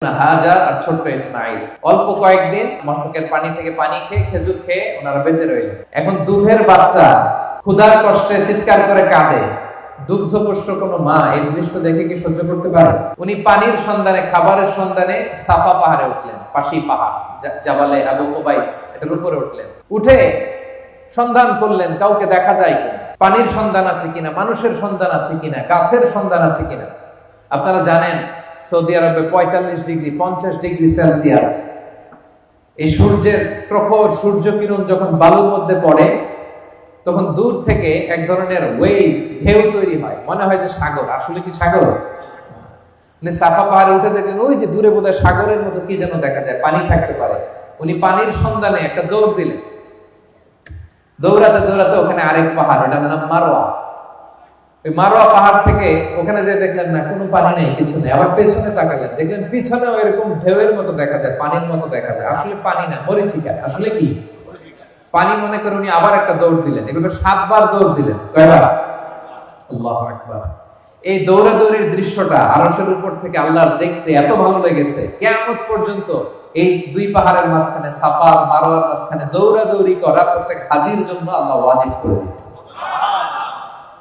হাজার আর ছোট্ট ইসমাইল অল্প কয়েকদিন মশকের পানি থেকে পানি খেয়ে খেজুর খেয়ে ওনারা বেঁচে রইলেন। এখন দুধের বাচ্চা ক্ষুধার কষ্টে চিৎকার করে কাঁদে, দুগ্ধপুষ্ট কোনো মা এই দৃশ্য দেখে কি সহ্য করতে পারে? উনি পানির সন্ধানে, খাবারের সন্ধানে সাফা পাহাড়ে উঠলেন, পাশি পাহাড় জাবালে আবু কুবাইস, এটার উপরে উঠলেন। উঠে সন্ধান করলেন কাউকে দেখা যায় কিনা, পানির সন্ধান আছে কিনা, মানুষের সন্ধান আছে কিনা, গাছের সন্ধান আছে কিনা। আপনারা জানেন সৌদি আরবে 45 ডিগ্রি 50 ডিগ্রি সেলসিয়াস এই সূর্যের প্রখর সূর্য কিরণ যখন বালুর মধ্যে পড়ে তখন দূর থেকে এক ধরনের ওয়েভ, ঢেউ তৈরি হয়, মনে হয় যে সাগর। আসলে কি সাগর? উনি সাফা পাহাড়ে উঠে দেখলেন ওই যে দূরে বোধহয় সাগরের মতো কি যেন দেখা যায়, পানি থাকতে পারে। উনি পানির সন্ধানে একটা দৌড় দিলেন। দৌড়াতে দৌড়াতে ওখানে আরেক পাহাড়, এটার নাম মারোয়া। ওই মারোয়া পাহাড় থেকে ওখানে যে দেখলেন না কোনো পানি নেই, কিছু নেই। আবার পেছনে তাকালেন, দেখলেন পিছনেও এরকম ঢেউয়ের মতো দেখা যায়, পানির মতো দেখা যায়। আসলে পানি না, মরিচিকা। আসলে কি পানি মনে করে উনি আবার একটা দৌড় দিলেন। এভাবে 7 বার দৌড় দিলেন। কয়বার? আল্লাহু আকবার। এই দৌড়াদৌড়ির দৃশ্যটা আরশের উপর থেকে আল্লাহর দেখতে এত ভালো লেগেছে, কিয়ামত পর্যন্ত এই দুই পাহাড়ের মাঝখানে, সাফা মারোয়ার মাঝখানে দৌড়াদৌড়ি করা প্রত্যেক হাজির জন্য আল্লাহ ওয়াজিব করে দিয়েছে।